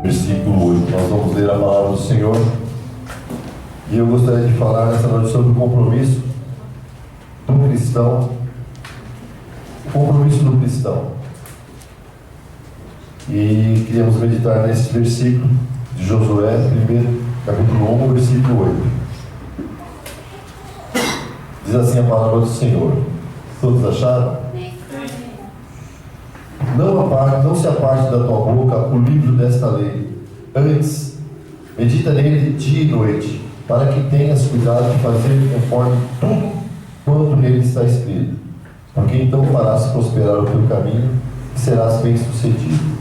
versículo 8. Nós vamos ler a palavra do Senhor. E eu gostaria de falar nessa noite sobre o compromisso do cristão. O compromisso do cristão. E queríamos meditar nesse versículo de Josué, capítulo 1, versículo 8. Diz assim a palavra do Senhor. Todos acharam? Não se aparte da tua boca o livro desta lei. Antes, medita nele dia e noite, para que tenhas cuidado de fazer conforme tudo quanto nele está escrito. Porque então farás prosperar o teu caminho e serás bem-sucedido.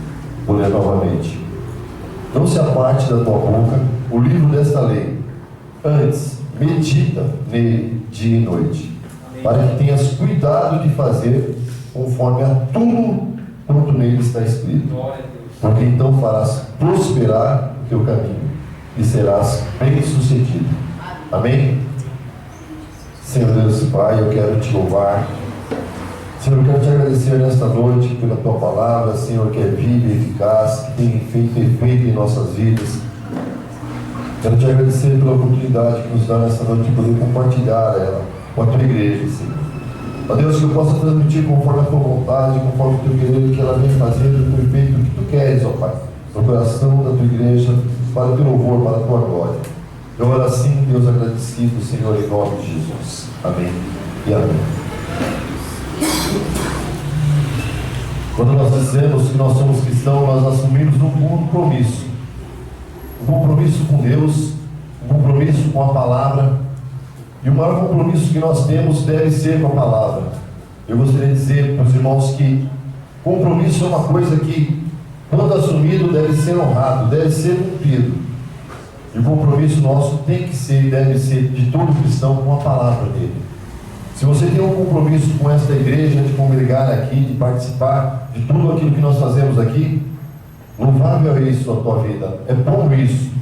Vou ler novamente. Não se aparte da tua boca o livro desta lei. Antes, medita nele dia e noite, para que tenhas cuidado de fazer conforme a tudo quanto nele está escrito. Porque então farás prosperar o teu caminho e serás bem-sucedido. Amém? Senhor Deus e Pai, eu quero te louvar. Senhor, eu quero te agradecer nesta noite pela tua palavra, Senhor, que é viva e eficaz, que tem feito efeito em nossas vidas. Quero te agradecer pela oportunidade que nos dá nesta noite de poder compartilhar ela com a tua igreja, Senhor. Ó Deus, que eu possa transmitir conforme a tua vontade, conforme o teu querer, que ela venha fazendo o efeito que tu queres, ó Pai, no coração da tua igreja, para o teu louvor, para a tua glória. Eu oro assim, Deus, agradecido, Senhor, em nome de Jesus. Amém e amém. Quando nós dizemos que nós somos cristãos, nós assumimos um compromisso. Um compromisso com Deus, um compromisso com a palavra. E o maior compromisso que nós temos deve ser com a palavra. Eu gostaria de dizer para os irmãos que compromisso é uma coisa que, quando assumido, deve ser honrado, deve ser cumprido. E o compromisso nosso tem que ser e deve ser de todo cristão com a palavra dele. Se você tem um compromisso com esta igreja, de congregar aqui, de participar de tudo aquilo que nós fazemos aqui, louvável é isso a tua vida, é bom isso,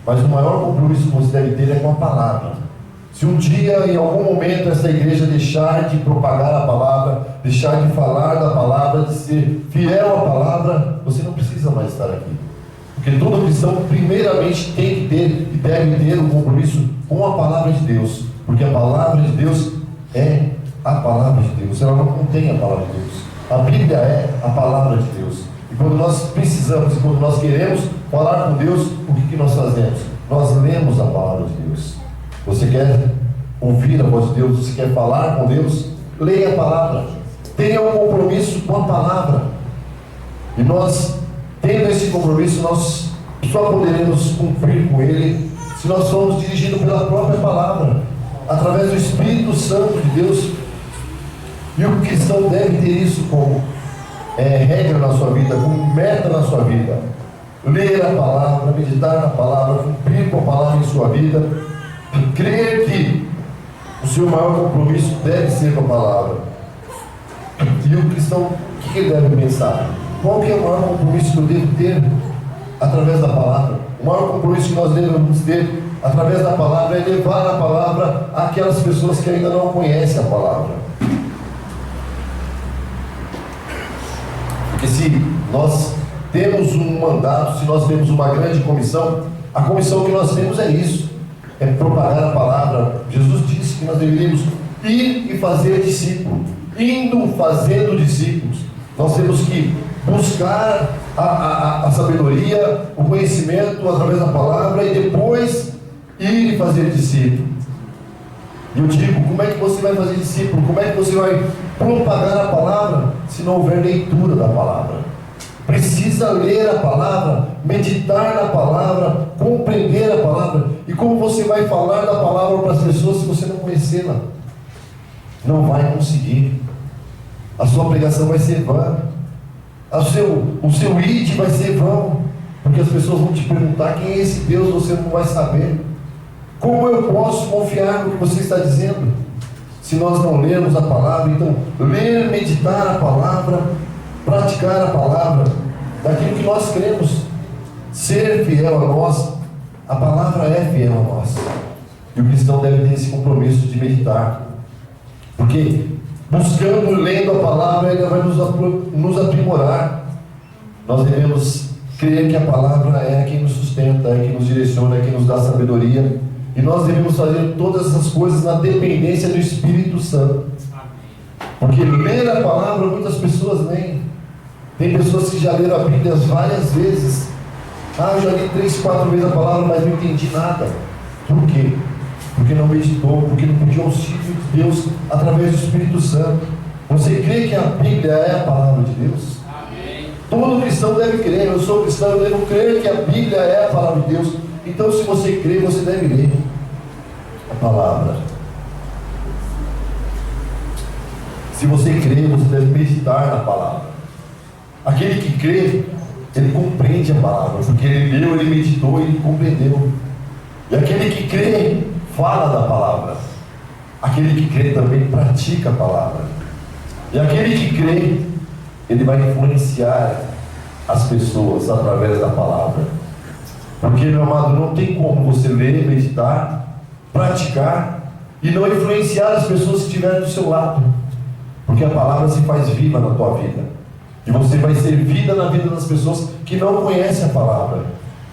mas o maior compromisso que você deve ter é com a palavra. Se um dia, em algum momento, essa igreja deixar de propagar a palavra, deixar de falar da palavra, de ser fiel à palavra, você não precisa mais estar aqui. Porque todo cristão, primeiramente, tem que ter e deve ter um compromisso com a palavra de Deus. Porque a palavra de Deus é a palavra de Deus, ela não contém a palavra de Deus. A Bíblia é a palavra de Deus. E quando nós precisamos, quando nós queremos falar com Deus, o que nós fazemos? Nós lemos a palavra de Deus. Você quer ouvir a voz de Deus? Você quer falar com Deus? Leia a palavra. Tenha um compromisso com a palavra. E nós, tendo esse compromisso, nós só poderemos cumprir com ele se nós formos dirigidos pela própria palavra, através do Espírito Santo de Deus. E o cristão deve ter isso como regra na sua vida, como meta na sua vida. Ler a palavra, meditar na palavra, cumprir com a palavra em sua vida. E crer que o seu maior compromisso deve ser com a palavra. E o cristão, o que ele deve pensar? Qual que é o maior compromisso que eu devo ter através da palavra? O maior compromisso que nós devemos ter através da palavra é levar a palavra àquelas pessoas que ainda não conhecem a palavra. Porque se nós temos um mandato, se nós temos uma grande comissão, a comissão que nós temos é isso. É propagar a palavra. Jesus disse que nós deveríamos ir e fazer discípulos. Indo, fazendo discípulos. Nós temos que buscar a sabedoria, o conhecimento através da palavra e depois ir e fazer discípulo. E eu digo, como é que você vai fazer discípulo? Como é que você vai propagar a palavra se não houver leitura da palavra? Precisa ler a palavra, meditar na palavra, compreender a palavra. E como você vai falar da palavra para as pessoas se você não conhecê-la? Não vai conseguir. A sua pregação vai ser vã. O seu id vai ser vão. Porque as pessoas vão te perguntar quem é esse Deus, você não vai saber. Como eu posso confiar no que você está dizendo se nós não lermos a palavra? Então, ler, meditar a palavra, praticar a palavra, daquilo que nós cremos, ser fiel a nós. A palavra é fiel a nós. E o cristão deve ter esse compromisso de meditar. Porque buscando, lendo a palavra, ele vai nos aprimorar. Nós devemos crer que a palavra é quem nos sustenta, é quem nos direciona, é quem nos dá sabedoria. E nós devemos fazer todas essas coisas na dependência do Espírito Santo. Porque ler a palavra, muitas pessoas leem. Tem pessoas que já leram a Bíblia várias vezes. Eu já li 3, 4 vezes a palavra, mas não entendi nada. Por quê? Porque não meditou, porque não pediu auxílio de Deus através do Espírito Santo. Você crê que a Bíblia é a palavra de Deus? Amém. Todo cristão deve crer. Eu sou cristão, eu devo crer que a Bíblia é a palavra de Deus. Então, se você crê, você deve ler a palavra. Se você crê, você deve meditar na palavra. Aquele que crê, ele compreende a palavra, porque ele leu, ele meditou e ele compreendeu. E aquele que crê, fala da palavra. Aquele que crê também pratica a palavra. E aquele que crê, ele vai influenciar as pessoas através da palavra. Porque, meu amado, não tem como você ler, meditar, praticar e não influenciar as pessoas que estiverem do seu lado. Porque a palavra se faz viva na tua vida. E você vai ser vida na vida das pessoas que não conhecem a palavra.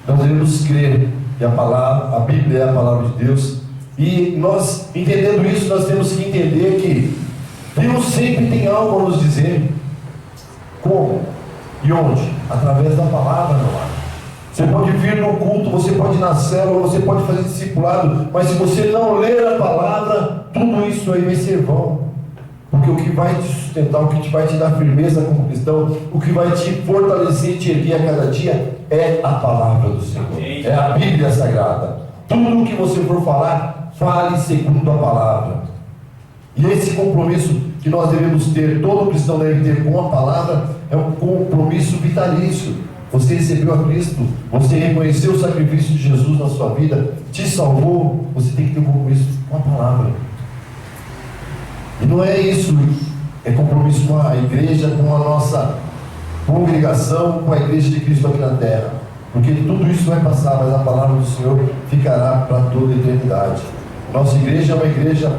Nós devemos crer que a palavra, a Bíblia é a palavra de Deus. E nós, entendendo isso, nós temos que entender que Deus sempre tem algo a nos dizer. Como? E onde? Através da palavra, meu amado. Você pode vir no culto, você pode ir na célula, você pode fazer discipulado, mas se você não ler a palavra, tudo isso aí vai ser vão. Porque o que vai te sustentar, o que vai te dar firmeza como cristão, o que vai te fortalecer e te erguer a cada dia é a palavra do Senhor. É a Bíblia Sagrada. Tudo o que você for falar, fale segundo a palavra. E esse compromisso que nós devemos ter, todo cristão deve ter com a palavra, é um compromisso vitalício. Você recebeu a Cristo, você reconheceu o sacrifício de Jesus na sua vida, te salvou, você tem que ter um compromisso com a palavra. E não é isso, é compromisso com a igreja, com a nossa congregação, com a igreja de Cristo aqui na terra. Porque tudo isso vai passar, mas a palavra do Senhor ficará para toda a eternidade. Nossa igreja é uma igreja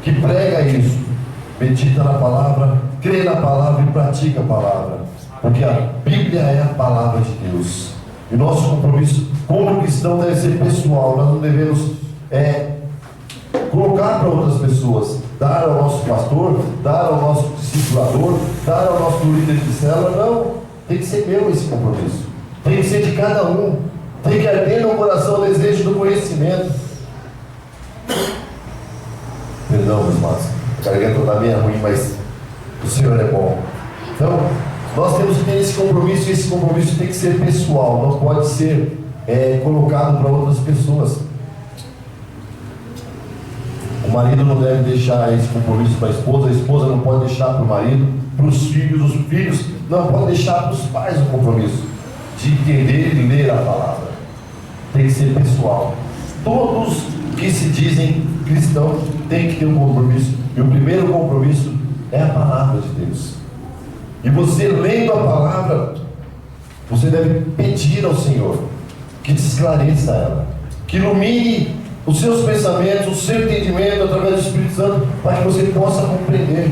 que prega isso, medita na palavra, crê na palavra e pratica a palavra. Porque a Bíblia é a palavra de Deus. E nosso compromisso como cristão deve ser pessoal. Nós não devemos colocar para outras pessoas, dar ao nosso pastor, dar ao nosso discipulador, dar ao nosso líder de célula. Não, tem que ser meu esse compromisso. Tem que ser de cada um. Tem que arder no coração o desejo do conhecimento. Perdão, meus irmãos, a garganta está meio ruim, mas o Senhor é bom. Então, nós temos que ter esse compromisso, e esse compromisso tem que ser pessoal, não pode ser colocado para outras pessoas. O marido não deve deixar esse compromisso para a esposa não pode deixar para o marido, para os filhos não podem deixar para os pais o compromisso de entender e ler a palavra. Tem que ser pessoal. Todos que se dizem cristãos têm que ter um compromisso, e o primeiro compromisso é a palavra de Deus. E você lendo a palavra, você deve pedir ao Senhor que te esclareça ela, que ilumine os seus pensamentos, o seu entendimento através do Espírito Santo, para que você possa compreender.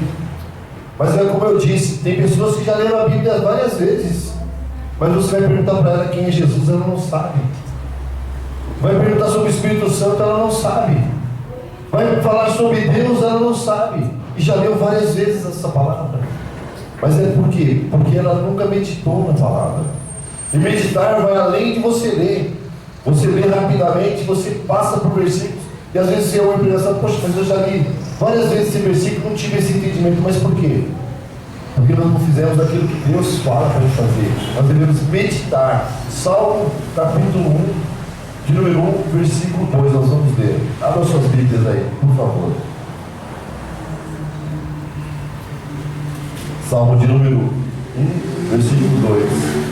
Mas é como eu disse, tem pessoas que já leram a Bíblia várias vezes, mas você vai perguntar para ela quem é Jesus, ela não sabe. Vai perguntar sobre o Espírito Santo, ela não sabe. Vai falar sobre Deus, ela não sabe. E já leu várias vezes essa palavra. Mas é por quê? Porque ela nunca meditou na palavra. E meditar vai além de você ler. Você lê rapidamente, você passa por versículos, e às vezes você ouve a impressão, poxa, mas eu já li várias vezes esse versículo, não tive esse entendimento. Mas por quê? Porque nós não fizemos aquilo que Deus fala para a gente fazer. Nós devemos meditar. Salmo capítulo 1, de número 1, versículo 2, nós vamos ler. Abra suas Bíblias aí, por favor. Salmo de número 1, versículo 2.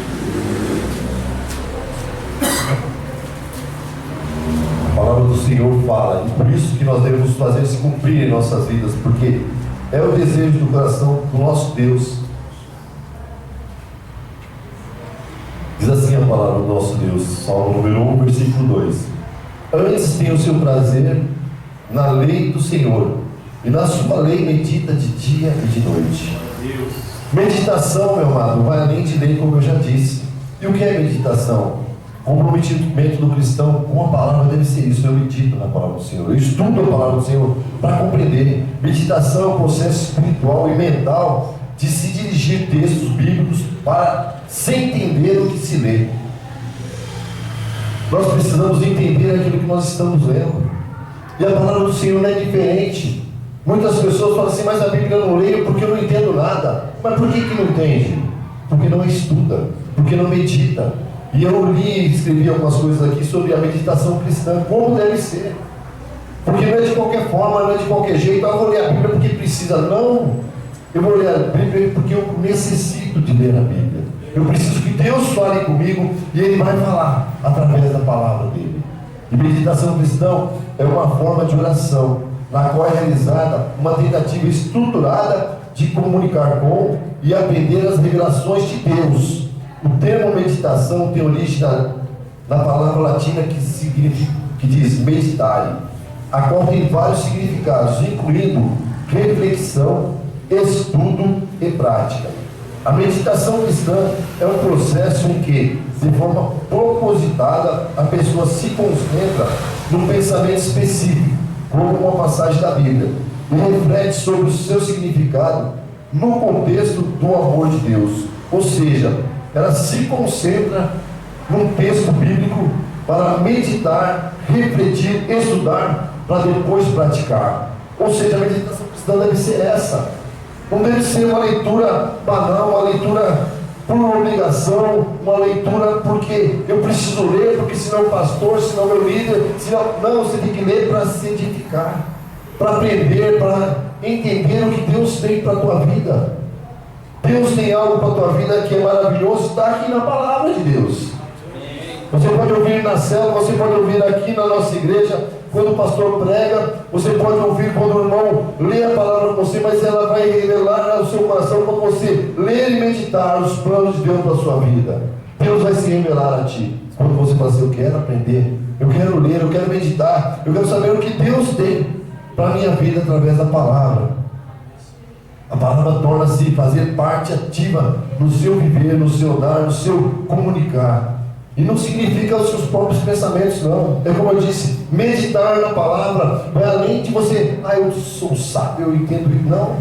A palavra do Senhor fala, e por isso que nós devemos fazer se cumprir em nossas vidas, porque é o desejo do coração do nosso Deus. Diz assim a palavra do nosso Deus, Salmo número 1, versículo 2. Antes tem o seu prazer na lei do Senhor, e na sua lei medita de dia e de noite. Meditação, meu amado, vai além de lei, como eu já disse. E o que é meditação? O comprometimento do cristão com a palavra deve ser isso. Eu medito na palavra do Senhor, eu estudo a palavra do Senhor para compreender. Meditação é um processo espiritual e mental de se dirigir textos bíblicos para se entender o que se lê. Nós precisamos entender aquilo que nós estamos lendo. E a palavra do Senhor não é diferente. Muitas pessoas falam assim, mas a Bíblia eu não leio porque eu não entendo nada. Mas por que não entende? Porque não estuda, porque não medita. E eu li e escrevi algumas coisas aqui sobre a meditação cristã, como deve ser. Porque não é de qualquer forma, não é de qualquer jeito. Eu vou ler a Bíblia porque precisa. Não. Eu vou ler a Bíblia porque eu necessito de ler a Bíblia. Eu preciso que Deus fale comigo e Ele vai falar através da palavra dele. E meditação cristã é uma forma de oração, na qual é realizada uma tentativa estruturada de comunicar com e aprender as revelações de Deus. O termo meditação tem origem na palavra latina que diz meditare, a qual tem vários significados, incluindo reflexão, estudo e prática. A meditação cristã é um processo em que, de forma propositada, a pessoa se concentra num pensamento específico, como uma passagem da Bíblia, e reflete sobre o seu significado no contexto do amor de Deus. Ou seja, ela se concentra num texto bíblico para meditar, refletir, estudar, para depois praticar. Ou seja, a meditação cristã deve ser essa. Não deve ser uma leitura banal, uma leitura por obrigação, uma leitura porque eu preciso ler, porque senão o pastor, senão meu líder, senão... Não, você tem que ler para se edificar, para aprender, para entender o que Deus tem para a tua vida. Deus tem algo para a tua vida que é maravilhoso, está aqui na palavra de Deus. Você pode ouvir na célula, você pode ouvir aqui na nossa igreja, quando o pastor prega, você pode ouvir quando o irmão lê a palavra com você, mas ela vai revelar no seu coração quando você ler e meditar os planos de Deus para a sua vida. Deus vai se revelar a ti. Quando você fala assim, eu quero aprender, eu quero ler, eu quero meditar, eu quero saber o que Deus tem para a minha vida através da palavra. A palavra torna-se fazer parte ativa no seu viver, no seu dar, no seu comunicar. E não significa os seus próprios pensamentos, não. É como eu disse, meditar na palavra vai além de você, eu sou sábio, eu entendo isso. Não.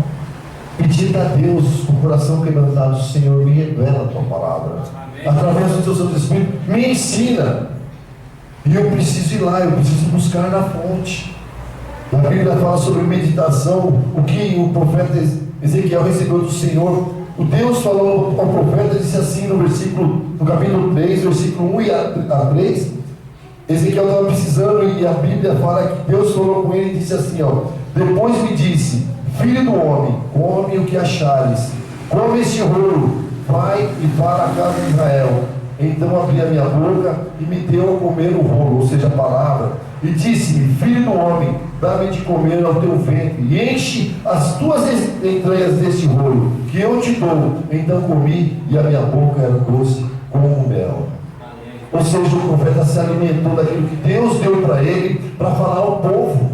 Pedir a Deus, com o coração quebrantado, Senhor, me revela a tua palavra. Amém. Através do teu Santo Espírito, me ensina. E eu preciso ir lá, eu preciso buscar na fonte. A Bíblia fala sobre meditação, o que o profeta Ezequiel recebeu do Senhor. O Deus falou ao profeta, disse assim no capítulo 3, versículo 1 a 3. Ezequiel estava precisando, e a Bíblia fala que Deus falou com ele e disse assim, depois me disse, filho do homem, come o que achares, come este rolo, vai e fala à casa de Israel. Então abri a minha boca e me deu a comer o rolo, ou seja, a palavra, e disse-me, filho do homem, dá-me de comer ao teu ventre, e enche as tuas entranhas deste rolo, que eu te dou. Então comi, e a minha boca era doce como mel. Ou seja, o profeta se alimentou daquilo que Deus deu para ele, para falar ao povo.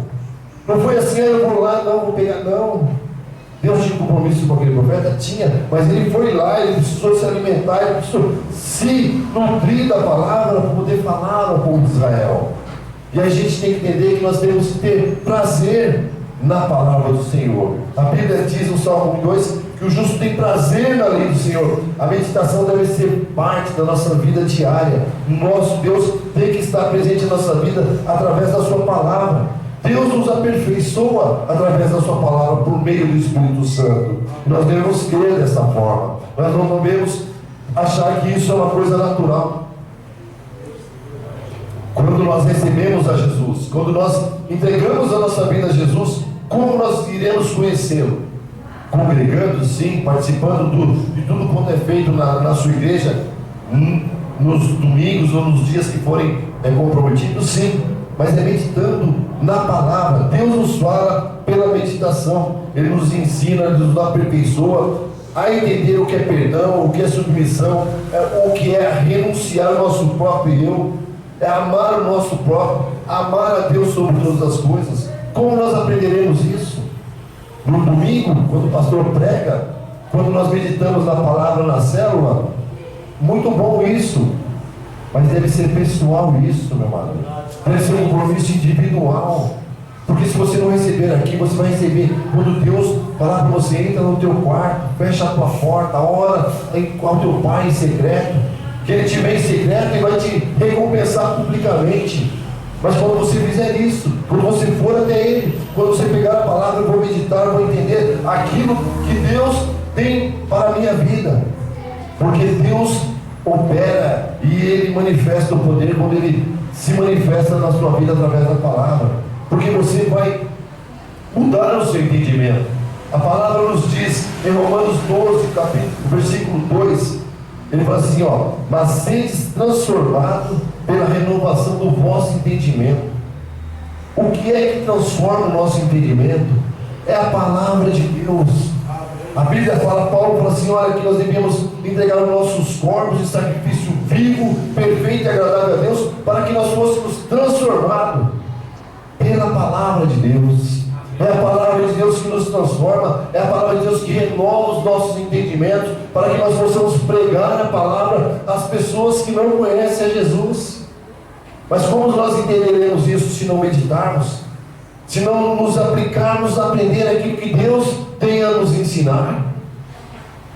Não foi assim, eu vou lá, não, vou pegar, não. Deus tinha compromisso com aquele profeta? Tinha, mas ele foi lá, ele precisou se alimentar, ele precisou se nutrir da palavra para poder falar ao povo de Israel. E a gente tem que entender que nós temos que ter prazer na palavra do Senhor. A Bíblia diz no Salmo 2 que o justo tem prazer na lei do Senhor. A meditação deve ser parte da nossa vida diária. Nosso Deus tem que estar presente na nossa vida através da sua palavra. Deus nos aperfeiçoa através da sua palavra por meio do Espírito Santo. Nós devemos crer dessa forma. Nós não devemos achar que isso é uma coisa natural. Quando nós recebemos a Jesus, quando nós entregamos a nossa vida a Jesus, como nós iremos conhecê-lo? Congregando, sim, participando de tudo quanto é feito na sua igreja, nos domingos ou nos dias que forem comprometidos, sim, mas é meditando na palavra. Deus nos fala pela meditação, Ele nos ensina, Ele nos aperfeiçoa a entender o que é perdão, o que é submissão, o que é renunciar ao nosso próprio eu, é amar o nosso próprio, amar a Deus sobre todas as coisas. Como nós aprenderemos isso? No domingo, quando o pastor prega, quando nós meditamos na palavra na célula, muito bom isso, mas deve ser pessoal isso, meu amado. Deve ser um compromisso individual. Porque se você não receber aqui, você vai receber quando Deus falar para você: entra no teu quarto, fecha a tua porta, ora ao teu Pai em secreto, que Ele te vê em secreto e vai te recompensar publicamente. Mas quando você fizer isso, quando você for até Ele, quando você pegar a palavra, eu vou meditar, eu vou entender aquilo que Deus tem para a minha vida. Porque Deus opera e Ele manifesta o poder quando Ele se manifesta na sua vida através da palavra. Porque você vai mudar o seu entendimento. A palavra nos diz em Romanos 12, versículo 2, ele fala assim, mas sedes transformado pela renovação do vosso entendimento. O que é que transforma o nosso entendimento? É a palavra de Deus. A Bíblia fala, Paulo fala assim, olha, que nós devemos entregar os nossos corpos em sacrifício vivo, perfeito e agradável a Deus, para que nós fôssemos transformados pela palavra de Deus. É a palavra de Deus que nos transforma, é a palavra de Deus que renova os nossos entendimentos, para que nós possamos pregar a palavra às pessoas que não conhecem a Jesus. Mas como nós entenderemos isso se não meditarmos, se não nos aplicarmos a aprender aquilo que Deus tem a nos ensinar?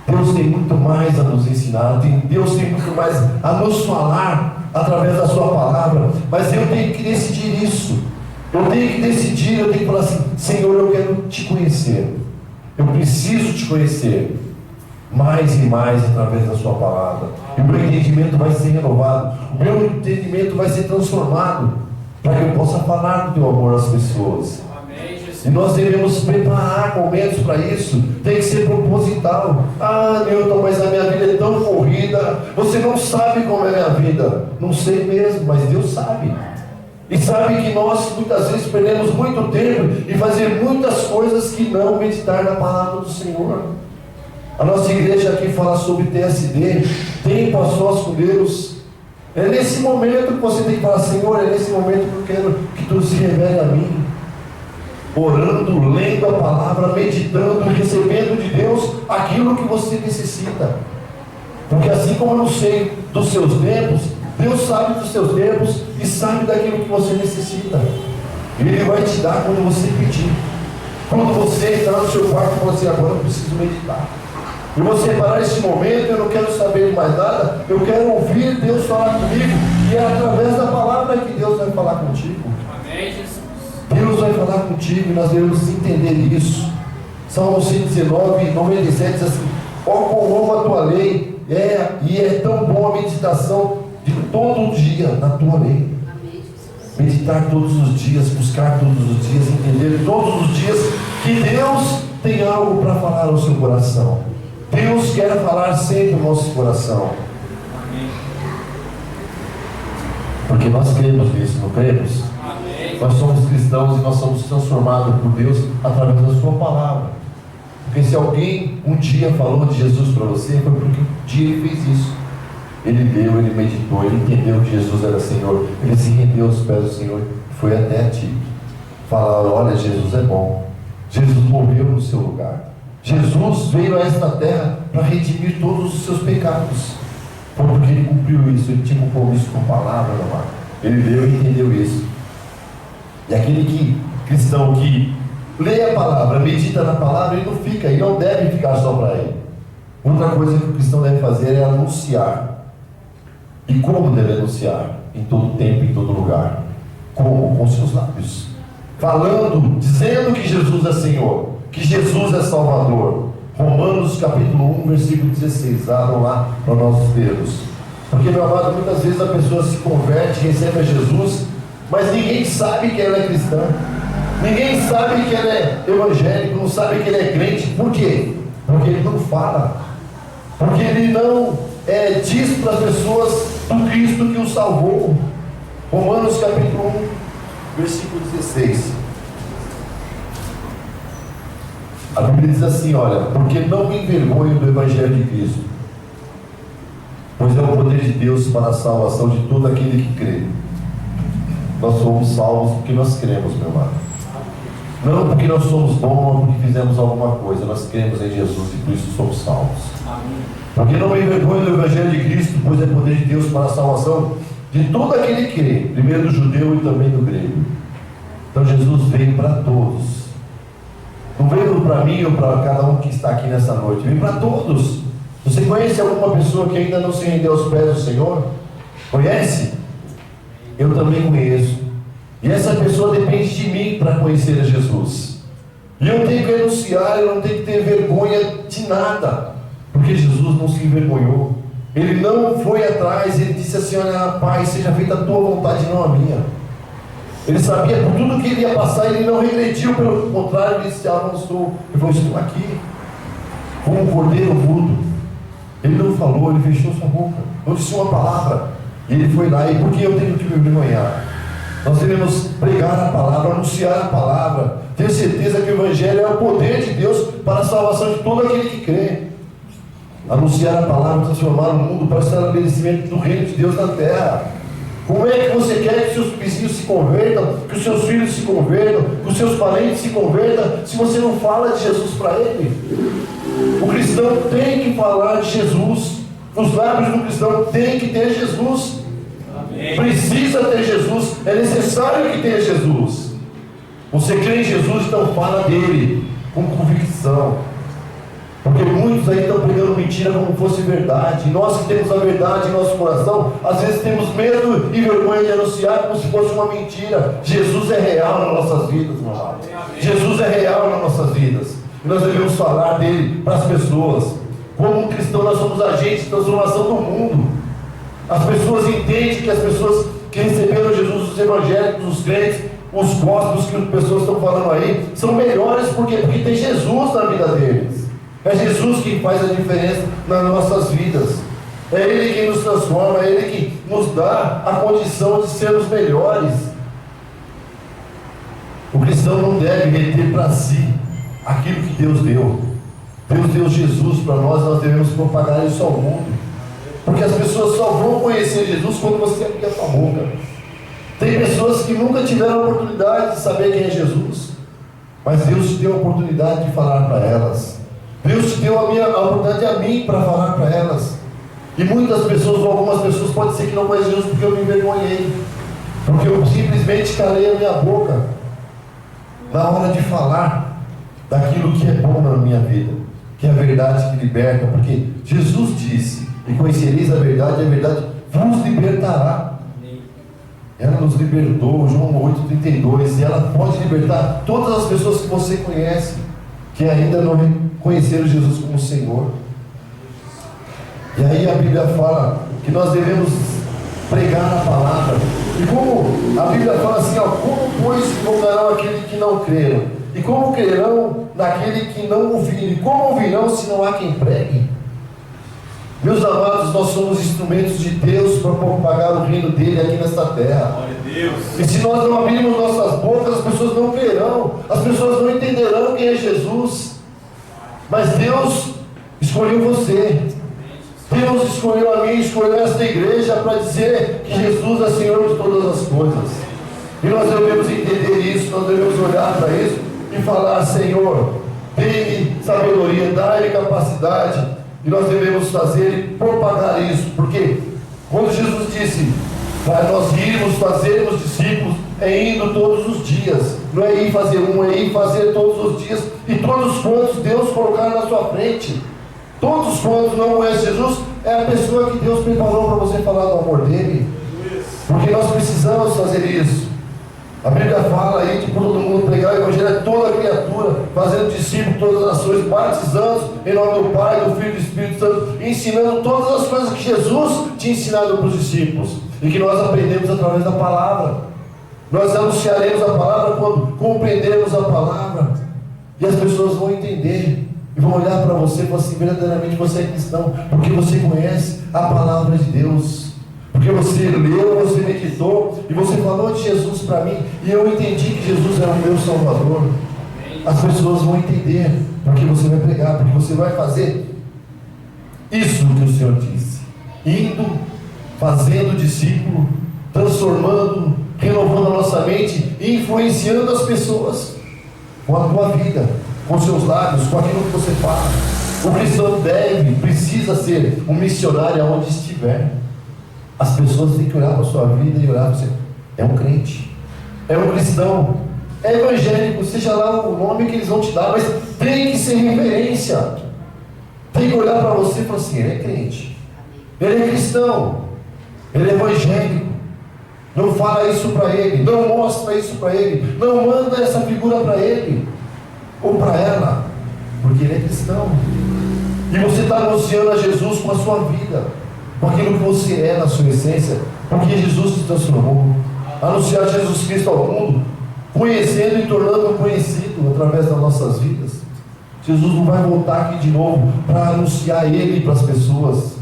Deus tem muito mais a nos ensinar, Deus tem muito mais a nos falar através da sua palavra, mas eu tenho que decidir isso. Eu tenho que decidir, eu tenho que falar assim: Senhor, eu quero te conhecer, eu preciso te conhecer mais e mais através da sua palavra, e o meu entendimento vai ser renovado, o meu entendimento vai ser transformado, para que eu possa falar do teu amor às pessoas. E nós devemos preparar momentos para isso. Tem que ser proposital. Newton, mas a minha vida é tão corrida, você não sabe como é a minha vida. Não sei mesmo, mas Deus sabe. E sabe que nós muitas vezes perdemos muito tempo em fazer muitas coisas que não meditar na palavra do Senhor. A nossa igreja aqui fala sobre TSD, tempo a sós com Deus. É nesse momento que você tem que falar: Senhor, é nesse momento que eu quero que Tu se revele a mim. Orando, lendo a palavra, meditando, recebendo de Deus aquilo que você necessita. Porque assim como eu não sei dos seus tempos, Deus sabe dos seus tempos e sabe daquilo que você necessita. Ele vai te dar quando você pedir. Quando você entrar no seu quarto e falar assim: agora eu preciso meditar. E você parar esse momento: eu não quero saber de mais nada, eu quero ouvir Deus falar comigo. E é através da palavra que Deus vai falar contigo. Amém, Jesus. Deus vai falar contigo e nós devemos entender isso. Salmo 119, 97 diz assim: como amo a tua lei, e é tão boa a meditação de todo dia na tua lei. Meditar todos os dias, buscar todos os dias, entender todos os dias que Deus tem algo para falar ao seu coração. Deus quer falar sempre no nosso coração. Amém. Porque nós cremos nisso, não cremos? Amém. Nós somos cristãos e nós somos transformados por Deus através da sua palavra. Porque se alguém um dia falou de Jesus para você, foi porque um dia ele fez isso. Ele leu, ele meditou, ele entendeu que Jesus era Senhor, ele se rendeu aos pés do Senhor, foi até ti falar: olha, Jesus é bom, Jesus morreu no seu lugar, Jesus veio a esta terra para redimir todos os seus pecados. Foi porque ele cumpriu isso, ele tinha compromisso com a palavra, meu amado. Ele leu e entendeu isso. E aquele cristão que lê a palavra, medita na palavra, ele não fica, ele não deve ficar só para ele. Outra coisa que o cristão deve fazer é anunciar. E como deve anunciar? Em todo tempo, em todo lugar. Como? Com seus lábios. Falando, dizendo que Jesus é Senhor, que Jesus é Salvador. Romanos capítulo 1, versículo 16. Abram lá para nós vermos. Porque, meu amado, muitas vezes a pessoa se converte, recebe a Jesus, mas ninguém sabe que ela é cristã. Ninguém sabe que ela é evangélico, não sabe que ele é crente. Por quê? Porque ele não fala. Porque ele não diz para as pessoas do Cristo que o salvou. Romanos capítulo 1, versículo 16. A Bíblia diz assim: olha, porque não me envergonho do Evangelho de Cristo, pois é o poder de Deus para a salvação de todo aquele que crê. Nós somos salvos porque nós cremos, meu amado. Não porque nós somos bons ou porque fizemos alguma coisa. Nós cremos em Jesus e por isso somos salvos. Porque não me envergonho do Evangelho de Cristo, pois é poder de Deus para a salvação de todo aquele que crê, primeiro do judeu e também do grego. Então Jesus veio para todos. Não veio para mim ou para cada um que está aqui nessa noite, veio para todos. Você conhece alguma pessoa que ainda não se rendeu aos pés do Senhor? Conhece? Eu também conheço. E essa pessoa depende de mim para conhecer a Jesus. E eu tenho que anunciar, eu não tenho que ter vergonha de nada, porque Jesus não se envergonhou. Ele não foi atrás, ele disse assim: olha, Pai, seja feita a tua vontade, não a minha. Ele sabia por tudo que ele ia passar, ele não regrediu, pelo contrário, ele disse: não estou, eu vou estar aqui, como um cordeiro mudo. Ele não falou, ele fechou sua boca, não disse uma palavra, e ele foi lá. E por que eu tenho que me envergonhar? Nós devemos pregar a palavra, anunciar a palavra, ter certeza que o Evangelho é o poder de Deus para a salvação de todo aquele que crê. Anunciar a palavra, transformar o mundo para o estabelecimento do reino de Deus na terra. Como é que você quer que seus vizinhos se convertam, que os seus filhos se convertam, que os seus parentes se convertam, se você não fala de Jesus para ele? O cristão tem que falar de Jesus. Os lábios do cristão tem que ter Jesus. Amém. Precisa ter Jesus. É necessário que tenha Jesus. Você crê em Jesus, então fala dele com convicção. Porque muitos aí estão pregando mentira como fosse verdade. E nós que temos a verdade em nosso coração, às vezes temos medo e vergonha de anunciar como se fosse uma mentira. Jesus é real nas nossas vidas, meu amado. Jesus é real nas nossas vidas. E nós devemos falar dele para as pessoas. Como um cristão, nós somos agentes de transformação do mundo. As pessoas entendem que as pessoas que receberam Jesus, os evangélicos, os crentes, os gospels que as pessoas estão falando aí, são melhores porque tem Jesus na vida deles. É Jesus quem faz a diferença nas nossas vidas. É Ele quem nos transforma, é Ele que nos dá a condição de sermos melhores. O cristão não deve reter para si aquilo que Deus deu. Deus deu Jesus para nós devemos propagar isso ao mundo. Porque as pessoas só vão conhecer Jesus quando você abrir a sua boca. Tem pessoas que nunca tiveram a oportunidade de saber quem é Jesus, mas Deus te deu a oportunidade de falar para elas. Deus te deu a oportunidade a mim para falar para elas. E muitas pessoas, ou algumas pessoas, pode ser que não conheçam Jesus porque eu me envergonhei, porque eu simplesmente calei a minha boca na hora de falar daquilo que é bom na minha vida, que é a verdade que liberta. Porque Jesus disse: e conhecereis a verdade vos libertará. Ela nos libertou, João 8,32, e ela pode libertar todas as pessoas que você conhece, que ainda não conheceram Jesus como Senhor. E aí a Bíblia fala que nós devemos pregar a palavra. E como a Bíblia fala assim, como pois invocarão aquele que não creram? E como crerão naquele que não ouviram? E como ouvirão se não há quem pregue? Meus amados, nós somos instrumentos de Deus para propagar o reino dele aqui nesta terra. E se nós não abrirmos nossas bocas, as pessoas não verão, as pessoas não entenderão quem é Jesus. Mas Deus escolheu você. Deus escolheu a mim, escolheu esta igreja para dizer que Jesus é Senhor de todas as coisas. E nós devemos entender isso, nós devemos olhar para isso e falar: Senhor, dê-me sabedoria, dá-me capacidade. E nós devemos fazer e propagar isso, porque quando Jesus disse para nós irmos, fazermos discípulos, é indo todos os dias, não é ir fazer um, é ir fazer todos os dias, e todos quantos Deus colocar na sua frente. Todos quantos não conhecem Jesus, é a pessoa que Deus preparou para você falar do amor dele, porque nós precisamos fazer isso. A Bíblia fala aí que todo mundo pregar o Evangelho a toda criatura, fazendo discípulos de todas as nações, batizando em nome do Pai, do Filho e do Espírito Santo, ensinando todas as coisas que Jesus tinha ensinado para os discípulos, e que nós aprendemos através da palavra. Nós anunciaremos a palavra quando compreendermos a palavra, e as pessoas vão entender, e vão olhar para você e falar assim: verdadeiramente você é cristão, porque você conhece a palavra de Deus. Porque você leu, você meditou, e você falou de Jesus para mim, e eu entendi que Jesus é o meu Salvador. As pessoas vão entender, porque você vai pregar, porque você vai fazer isso que o Senhor disse: indo, fazendo discípulo, transformando, renovando a nossa mente e influenciando as pessoas com a tua vida, com seus lábios, com aquilo que você fala. O cristão precisa ser um missionário aonde estiver. As pessoas têm que olhar para a sua vida e olhar para você. É um crente, é um cristão, é evangélico, seja lá o nome que eles vão te dar, mas tem que ser referência. Tem que olhar para você e falar assim: ele é crente, ele é cristão, ele é evangélico. Não fala isso para ele, não mostra isso para ele, não manda essa figura para ele ou para ela, porque ele é cristão. E você está anunciando a Jesus com a sua vida, com aquilo que você é na sua essência, porque Jesus te transformou. Anunciar Jesus Cristo ao mundo, conhecendo e tornando conhecido através das nossas vidas. Jesus não vai voltar aqui de novo para anunciar Ele para as pessoas.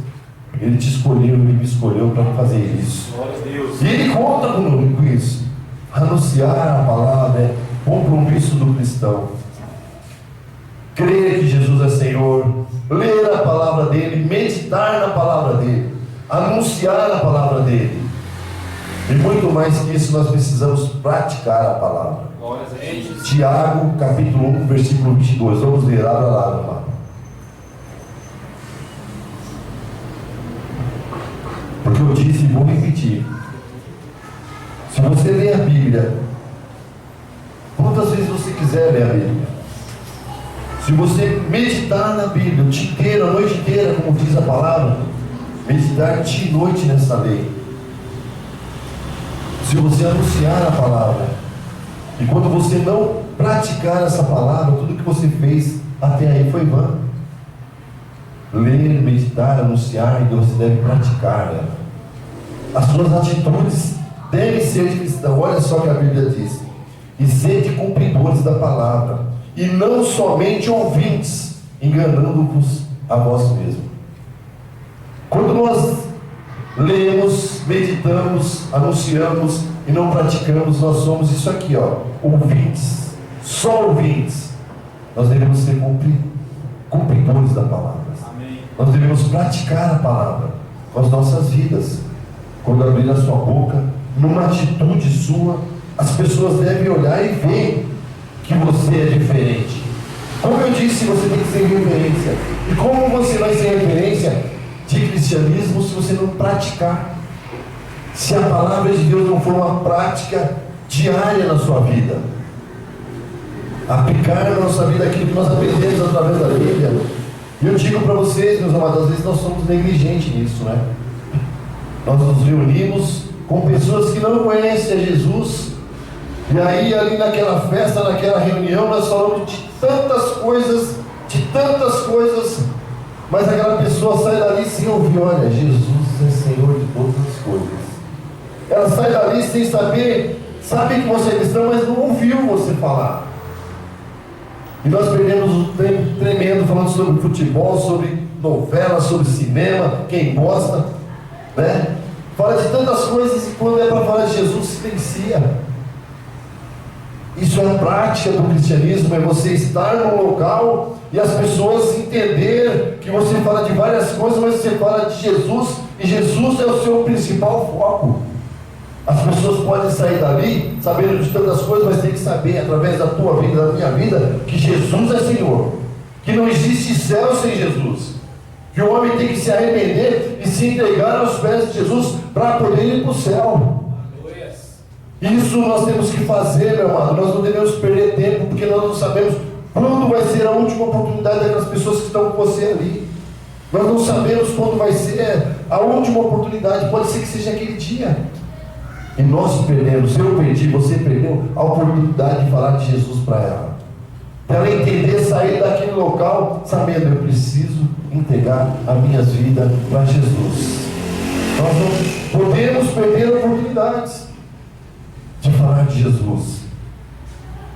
Ele te escolheu, Ele me escolheu para fazer isso. E Ele conta com isso. Anunciar a palavra é compromisso do cristão. Crer que Jesus é Senhor, ler a palavra dEle, meditar na palavra dEle, anunciar a palavra dEle. E muito mais que isso, nós precisamos praticar a palavra. Tiago, capítulo 1, versículo 22. Vamos ler, abra lá, meu amado. Porque eu disse e vou repetir. Se você ler a Bíblia, quantas vezes você quiser ler a Bíblia, se você meditar na Bíblia o dia inteiro, a noite inteira, como diz a palavra, meditar dia e noite nessa lei, se você anunciar a palavra, e quando você não praticar essa palavra, tudo que você fez até aí foi vã. Ler, meditar, anunciar, e você deve praticar ela. As suas atitudes devem ser de cristão. Olha só o que a Bíblia diz: e sede cumpridores da palavra, e não somente ouvintes, enganando-vos a vós mesmos. Quando nós lemos, meditamos, anunciamos e não praticamos, nós somos isso aqui, ouvintes, só ouvintes. Nós devemos ser cumpridores da palavra. Amém. Nós devemos praticar a palavra com as nossas vidas. Quando abrir a sua boca, numa atitude sua, as pessoas devem olhar e ver que você é diferente. Como eu disse, você tem que ser referência. E como você vai ser referência de cristianismo se você não praticar? Se a palavra de Deus não for uma prática diária na sua vida, aplicar na nossa vida aquilo que nós aprendemos através da Bíblia. E eu digo para vocês, meus amados, às vezes nós somos negligentes nisso, né? Nós nos reunimos com pessoas que não conhecem a Jesus, e aí ali naquela festa, naquela reunião, nós falamos de tantas coisas, mas aquela pessoa sai dali sem ouvir: olha, Jesus é Senhor de todas as coisas. Ela sai dali sem saber, sabe que você é cristão, mas não ouviu você falar. E nós perdemos um tempo tremendo falando sobre futebol, sobre novela, sobre cinema, quem gosta, né? Fala de tantas coisas, e quando é para falar de Jesus, silencia. Isso é a prática do cristianismo, é você estar no local e as pessoas entender que você fala de várias coisas, mas você fala de Jesus, e Jesus é o seu principal foco. As pessoas podem sair dali sabendo de tantas coisas, mas tem que saber, através da tua vida, da minha vida, que Jesus é Senhor, que não existe céu sem Jesus, que o homem tem que se arrepender e se entregar aos pés de Jesus para poder ir para o céu. Isso nós temos que fazer, meu amado. Nós não devemos perder tempo, porque nós não sabemos quando vai ser a última oportunidade daquelas pessoas que estão com você ali. Nós não sabemos quando vai ser a última oportunidade. Pode ser que seja aquele dia. E nós perdemos, eu perdi, você perdeu a oportunidade de falar de Jesus para ela. Para ela entender, sair daquele local sabendo: eu preciso entregar a minha vida para Jesus. Nós não podemos perder oportunidades de falar de Jesus,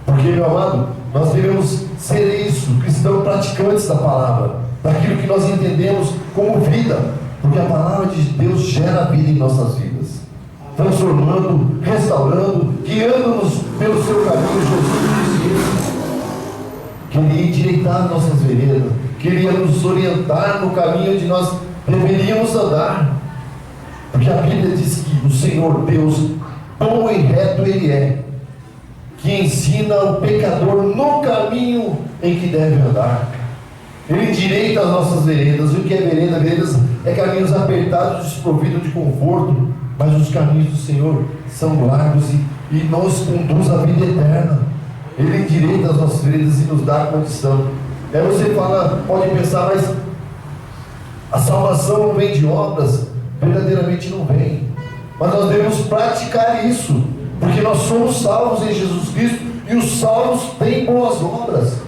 porque, meu amado, nós devemos ser isso, cristãos praticantes da palavra, daquilo que nós entendemos como vida, porque a palavra de Deus gera vida em nossas vidas, transformando, restaurando, guiando-nos pelo seu caminho. Jesus disse isso, queria endireitar nossas veredas, queria nos orientar no caminho onde nós deveríamos andar, porque a Bíblia diz que o Senhor Deus bom e reto Ele é, que ensina o pecador no caminho em que deve andar. Ele endireita as nossas veredas. E o que é vereda? Veredas é caminhos apertados, desprovidos de conforto, mas os caminhos do Senhor são largos e nos conduz à vida eterna. Ele endireita as nossas veredas e nos dá a condição. Aí você fala, pode pensar, mas a salvação não vem de obras? Verdadeiramente não vem. Mas nós devemos praticar isso, porque nós somos salvos em Jesus Cristo, e os salvos têm boas obras.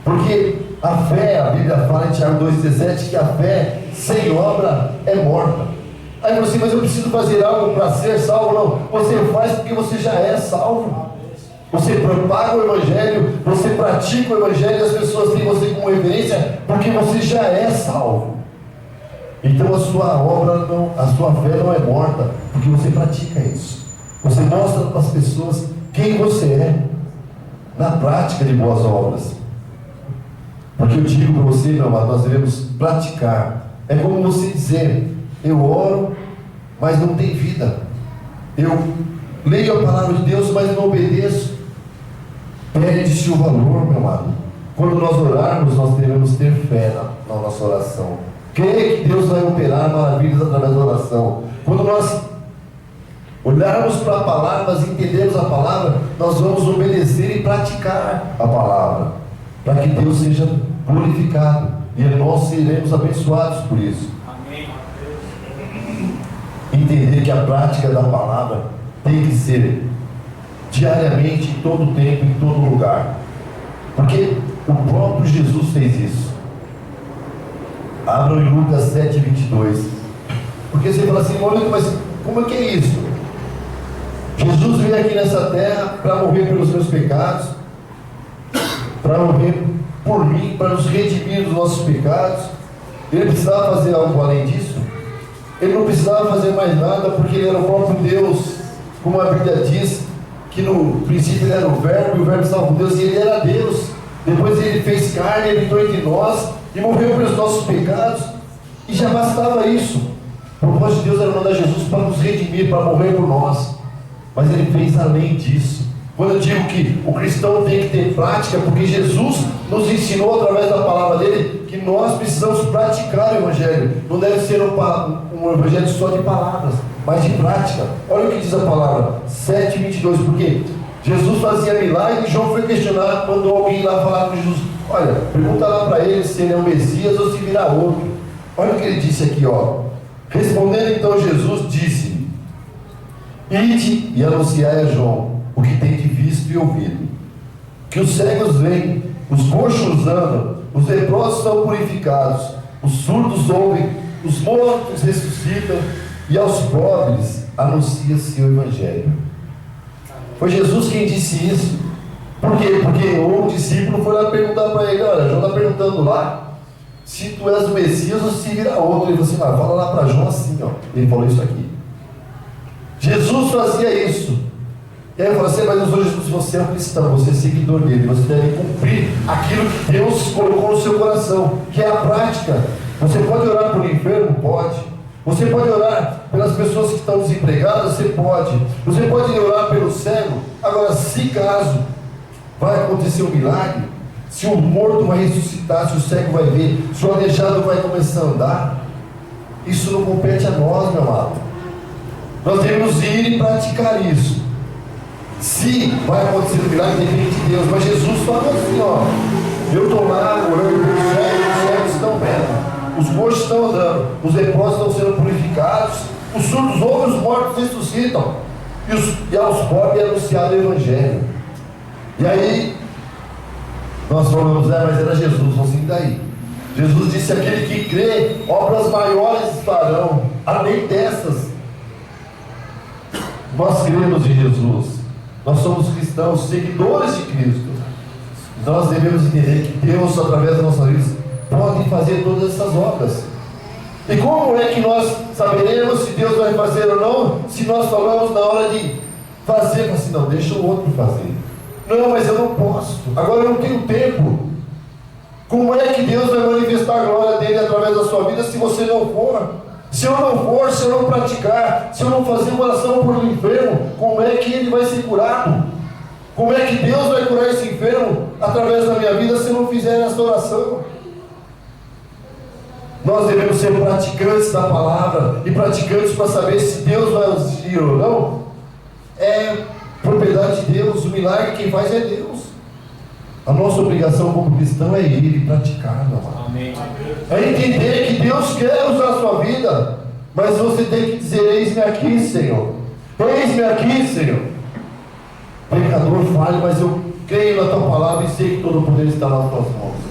Porque a fé, a Bíblia fala em Tiago 2,17, que a fé sem obra é morta. Aí você, mas eu preciso fazer algo para ser salvo? Não, você faz porque você já é salvo. Você propaga o Evangelho, você pratica o Evangelho, e as pessoas têm você como referência, porque você já é salvo. Então a sua obra, a sua fé não é morta, porque você pratica isso. Você mostra para as pessoas quem você é, na prática de boas obras. Porque eu digo para você, meu amado, nós devemos praticar. É como você dizer, eu oro, mas não tem vida. Eu leio a palavra de Deus, mas não obedeço. Perde-se o valor, meu amado. Quando nós orarmos, nós devemos ter fé na nossa oração. Crer que Deus vai operar maravilhas através da oração. Quando nós olharmos para a palavra, nós entendermos a palavra, nós vamos obedecer e praticar a palavra, para que Deus seja glorificado, e nós seremos abençoados por isso. Amém. Entender que a prática da palavra tem que ser diariamente, em todo tempo, em todo lugar, porque o próprio Jesus fez isso. Abram em Lucas 7:22. Porque você fala assim, Maurício, mas como é que é isso? Jesus veio aqui nessa terra para morrer pelos meus pecados, para morrer por mim, para nos redimir dos nossos pecados. Ele precisava fazer algo além disso? Ele não precisava fazer mais nada, porque ele era o próprio Deus, como a Bíblia diz, que no princípio ele era o Verbo, e o Verbo estava com Deus, e ele era Deus. Depois ele fez carne, ele habitou entre nós, e morreu pelos nossos pecados, e já bastava isso. O propósito de Deus era mandar Jesus para nos redimir, para morrer por nós, mas ele fez além disso. Quando eu digo que o cristão tem que ter prática, porque Jesus nos ensinou através da palavra dele, que nós precisamos praticar o Evangelho. Não deve ser um Evangelho só de palavras, mas de prática. Olha o que diz a palavra, 7:22, porque Jesus fazia milagre, e João foi questionado, mandou alguém lá falar com Jesus, olha, pergunta lá para ele se ele é o Messias ou se virá outro. Olha o que ele disse aqui, ó. Respondendo então Jesus, disse: ide e anunciai a João o que tem de visto e ouvido, que os cegos veem, os coxos andam, os leprosos são purificados, os surdos ouvem, os mortos ressuscitam, e aos pobres anuncia-se o Evangelho. Foi Jesus quem disse isso. Por quê? Porque o discípulo foi lá perguntar para ele, olha, João está perguntando lá se tu és o Messias ou se virá outro. Ele falou assim, fala lá para João assim, ó. Ele falou isso aqui. Jesus fazia isso. E aí eu falei assim, mas eu sou Jesus, você é um cristão, você é seguidor dele, você deve cumprir aquilo que Deus colocou no seu coração, que é a prática. Você pode orar por enfermo? Pode. Você pode orar pelas pessoas que estão desempregadas? Você pode. Você pode orar pelo cego? Agora, se caso vai acontecer um milagre, se o morto vai ressuscitar, se o cego vai ver, se o aleijado vai começar a andar, isso não compete a nós, meu amado. Nós devemos ir e praticar isso. Se vai acontecer um milagre, depende de Deus. Mas Jesus falou assim, ó, eu estou lá orando pelos cegos, os cegos estão vendo, os coxos estão andando, os leprosos estão sendo purificados, os surdos ouvem, os mortos ressuscitam, e aos pobres é anunciado o Evangelho. E aí nós falamos, mas era Jesus, assim daí. Jesus disse, aquele que crê, obras maiores farão, além dessas. Nós cremos em Jesus, nós somos cristãos, seguidores de Cristo. Nós devemos entender que Deus, através das nossas vidas, pode fazer todas essas obras. E como é que nós saberemos se Deus vai fazer ou não, se nós falamos na hora de fazer, assim, não, deixa o outro fazer. Não, mas eu não posso, agora eu não tenho tempo. Como é que Deus vai manifestar a glória dele através da sua vida se você não for? Se eu não for, se eu não praticar, se eu não fazer uma oração por um enfermo, como é que ele vai ser curado? Como é que Deus vai curar esse enfermo através da minha vida se eu não fizer essa oração? Nós devemos ser praticantes da palavra e praticantes para saber se Deus vai agir ou não. É propriedade de Deus, o milagre quem faz é Deus. A nossa obrigação como cristão é ir e praticar, meu amado. Amém. É entender que Deus quer usar a sua vida, mas você tem que dizer: eis-me aqui, Senhor. Eis-me aqui, Senhor. Pecador falho, mas eu creio na tua palavra e sei que todo o poder está nas tuas mãos.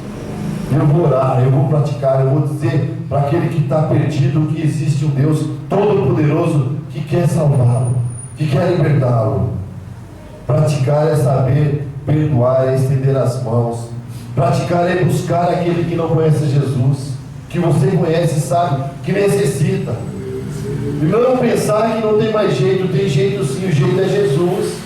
Eu vou orar, eu vou praticar, eu vou dizer para aquele que está perdido que existe um Deus todo-poderoso que quer salvá-lo, que quer libertá-lo. Praticar é saber perdoar, é estender as mãos. Praticar é buscar aquele que não conhece Jesus, que você conhece e sabe que necessita. E não pensar que não tem mais jeito. Tem jeito sim, o jeito é Jesus.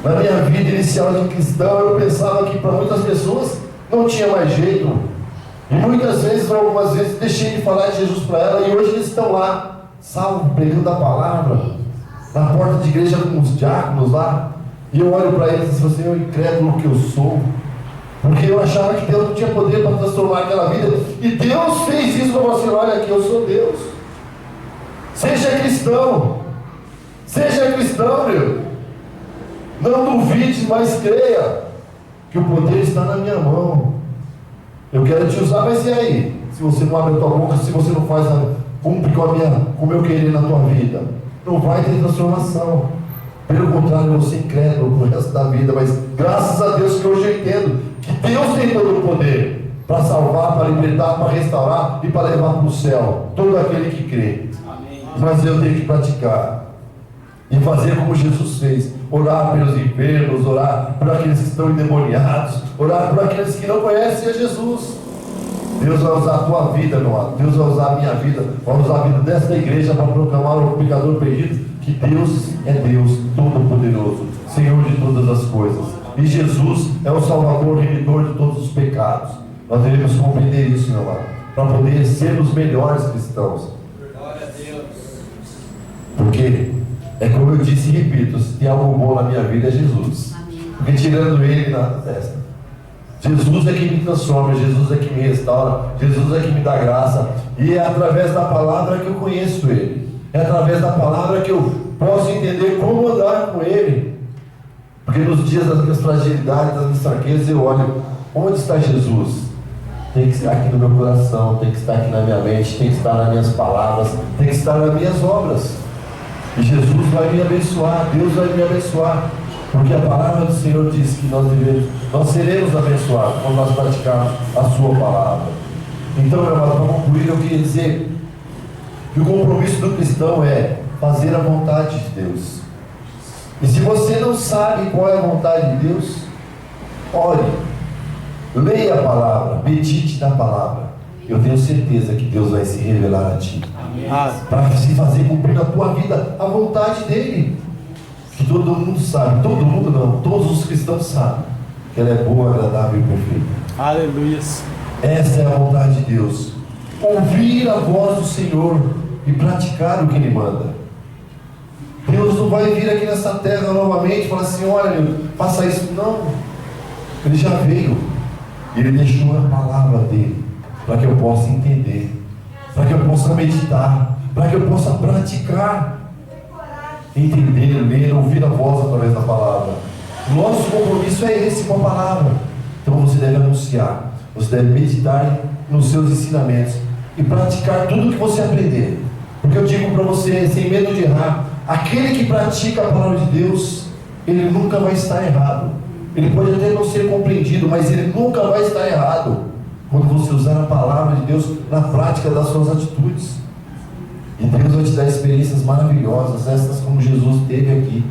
Na minha vida inicial de cristão, eu pensava que para muitas pessoas não tinha mais jeito. E muitas vezes, ou algumas vezes, deixei de falar de Jesus para ela, e hoje eles estão lá, salvo, pregando a palavra, na porta de igreja com os diáconos lá. E eu olho para eles e digo assim: eu incrédulo que eu sou, porque eu achava que Deus não tinha poder para transformar aquela vida, e Deus fez isso para você. Olha aqui, eu sou Deus. Seja cristão, meu. Não duvide, mas creia que o poder está na minha mão. Eu quero te usar, mas e aí? Se você não abre a tua boca, se você não faz cumpre com o meu querer na tua vida, não vai ter transformação. Pelo contrário, você é incrédulo pro resto da vida. Mas graças a Deus que hoje eu entendo que Deus tem todo o poder para salvar, para libertar, para restaurar e para levar para o céu todo aquele que crê. Amém. Mas eu tenho que praticar e fazer como Jesus fez: orar pelos enfermos, orar por aqueles que estão endemoniados, orar por aqueles que não conhecem a Jesus. Deus vai usar a tua vida, meu amado. Deus vai usar a minha vida, vai usar a vida desta igreja para proclamar ao pecador perdido que Deus é Deus Todo-Poderoso, Senhor de todas as coisas. E Jesus é o Salvador, remidor de todos os pecados. Nós devemos compreender isso, meu amado, para poder sermos melhores cristãos. Glória a Deus. Porque é como eu disse e repito: se tem algo bom na minha vida é Jesus. Porque tirando Ele, nada resta. Jesus é que me transforma, Jesus é que me restaura, Jesus é que me dá graça. E é através da palavra que eu conheço Ele. É através da palavra que eu posso entender como andar com Ele. Porque nos dias das minhas fragilidades, das minhas fraquezas, eu olho: onde está Jesus? Tem que estar aqui no meu coração, tem que estar aqui na minha mente, tem que estar nas minhas palavras, tem que estar nas minhas obras. E Jesus vai me abençoar, Deus vai me abençoar. Porque a palavra do Senhor diz que nós seremos abençoados quando nós praticarmos a sua palavra. Então, meu amado, para concluir, eu queria dizer que o compromisso do cristão é fazer a vontade de Deus. E se você não sabe qual é a vontade de Deus, ore, leia a palavra, medite na palavra. Eu tenho certeza que Deus vai se revelar a ti, para se fazer cumprir na tua vida a vontade dele. Que todo mundo sabe, todo mundo não, todos os cristãos sabem que ela é boa, agradável e perfeita. Aleluia. Essa é a vontade de Deus: ouvir a voz do Senhor e praticar o que Ele manda. Deus não vai vir aqui nessa terra novamente e falar assim: olha, faça isso. Não, Ele já veio, Ele deixou a palavra dele para que eu possa entender, para que eu possa meditar, para que eu possa praticar. Entender, ler, ouvir a voz através da palavra. Nosso compromisso é esse com a palavra. Então você deve anunciar, você deve meditar nos seus ensinamentos e praticar tudo o que você aprender. Porque eu digo para você, sem medo de errar, aquele que pratica a palavra de Deus, ele nunca vai estar errado. Ele pode até não ser compreendido, mas ele nunca vai estar errado quando você usar a palavra de Deus na prática das suas atitudes. E Deus vai te dar experiências maravilhosas, essas como Jesus teve aqui,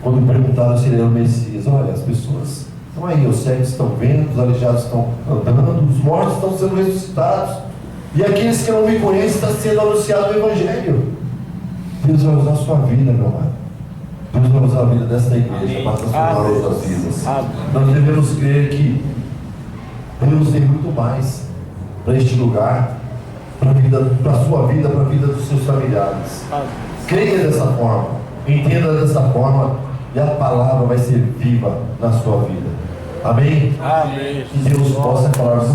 quando perguntaram se ele era o Messias. Olha, as pessoas estão aí, os cegos estão vendo, os aleijados estão andando, os mortos estão sendo ressuscitados, e aqueles que não me conhecem está sendo anunciado o Evangelho. Deus vai usar a sua vida, meu amado. Deus vai usar a vida desta igreja para transformar outras vidas. Nós devemos crer que Deus tem muito mais para este lugar, para a sua vida, para a vida dos seus familiares. Creia dessa forma, entenda dessa forma, e a palavra vai ser viva na sua vida. Amém? Amém. Que Deus possa falar